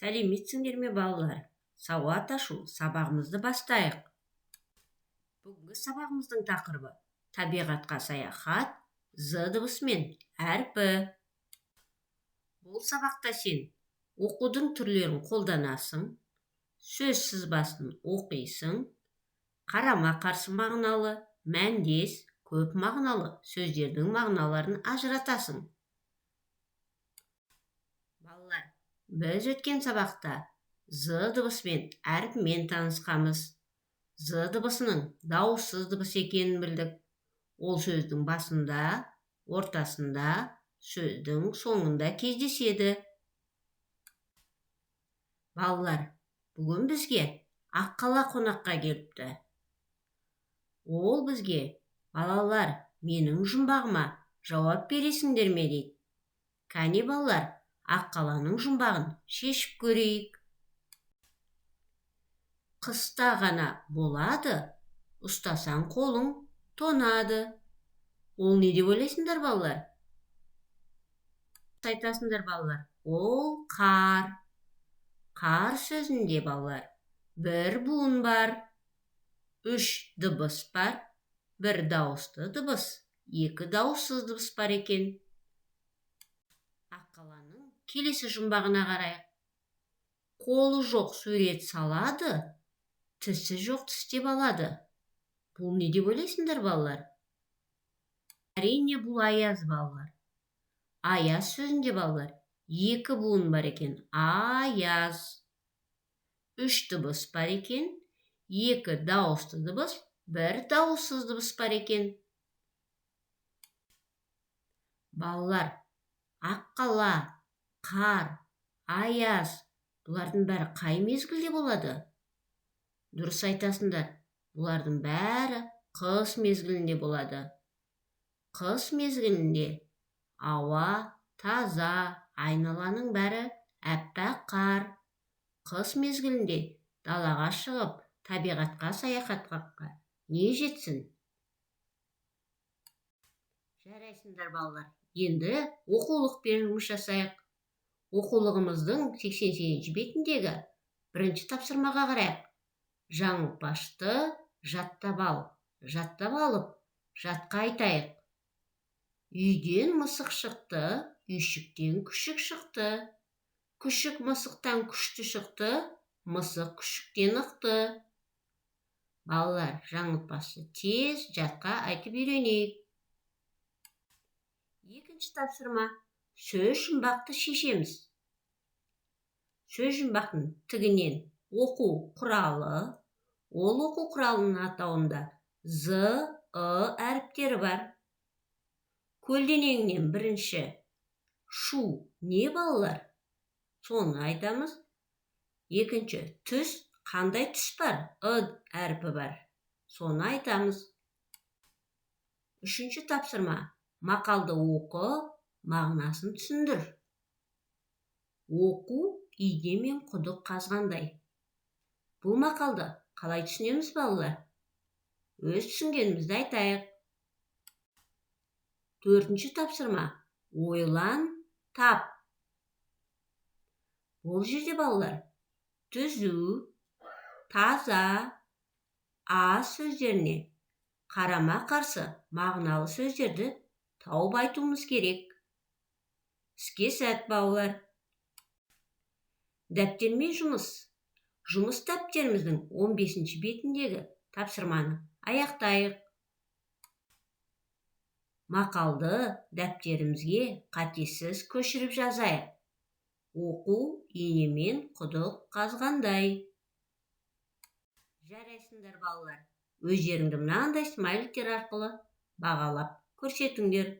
Сәлеметсіңдер ме балалар? Сауат ашу сабағымызды бастайық. Бүгінгі сабағымыздың тақырыбы табиғатқа саяхат, з дыбысымен әрпі. Бұл сабақта сен оқудың түрлерін қолданасың, сөз сызбасын оқисың, қарама-қарсы мағыналы, мәндес, көп мағыналы сөздердің мағыналарын ажыратасың. Балалар, біз өткен сабақта з дыбысымен әрпімен танысқанбыз. З дыбысының дауыссыз дыбыс екенін білдік. Ол сөздің басында, ортасында, сөздің соңында кездеседі. Балалар, бүгін бізге Аққала қонаққа келіпті. Ол бізге балалар, менің жұмбағыма жауап бересіңдер ме дейді. Кәне балалар, Аққаланың жұмбағын шешіп көрейік. Қыста ғана болады, ұстасаң қолың тоңады. Ол не деп ойлайсыңдар балалар? Айтасыңдар балалар, ол қар. Қар сөзінде балалар, бір буын бар, 3 дыбыс бар, бір дауысты дыбыс, 2 дауыссыз дыбыс бар екен. Аққаланың келесі жұмбағына қарайық. Қолы жоқ сурет салады, тісі жоқ тістеп алады. Бұл не деп ойлайсыңдар балалар? Әрине, бұл аяз балалар. Аяз сөзінде балалар, 2 буын бар екен. Аяз. 3 дыбыс бар екен, 2 дауысты дыбыс, 1 дауыссыз дыбыс бар екен. Балалар, Аққала, қар, аяз, бұлардың бәрі қай мезгілде болады? Дұрыс айтасыңдар, бұлардың бәрі қыс мезгілінде болады. Қыс мезгілінде ауа таза, айналаның бәрі әппақ қар. Қыс мезгілінде далаға шығып, табиғатқа саяхатқа не жетсін? Жарайсыңдар балалар, енді оқулықпен жұмыс жасайық. Оқулығымыздың 88 бетіндегі бірінші тапсырмаға қарайық. Жаңылтпашты жаттап ал. Жаттап алып, жатқа айтайық. Үйден мысық шықты, үйшіктен күшік шықты. Күшік мысықтан күшті шықты, мысық күшіктен ықты. Балалар, жаңылтпашты тез жатқа айтып үйренейік. Екінші тапсырма. Сөз жұмбақты шешеміз. Сөз жұмбақтың тігінен оқу құралы. Ол оқу құралының атауында з, әріптері бар. Көлденеңінен бірінші шу не балалар? Соны айтамыз. Екінші түс, қандай түс бар? Әрпі бар. Соны айтамыз. Үшінші тапсырма. Мақалды оқы, мағынасын түсіндір. Оқу ине мен құдық қазғандай. Бұл мақалды қалай түсінеміз балалар? Өз түсінгенімізді айтайық. Төртінші тапсырма. Ойлан, тап. Бұл жерде балалар түзу, таза, аз сөздеріне қарама-қарсы мағыналы сөздерді тауып айтуымыз керек. Іске сәт балалар. Дәптермен жұмыс. Жұмыс дәптеріміздің 15 бетіндегі тапсырманы аяқтайық. Мақалды дәптерімізге қатесіз көшіріп жазайық. Оқу инемен құдық қазғандай. Жарайсыңдар балалар. Өздеріңді мынандай смайликтер арқылы бағалап көрсетіңдер.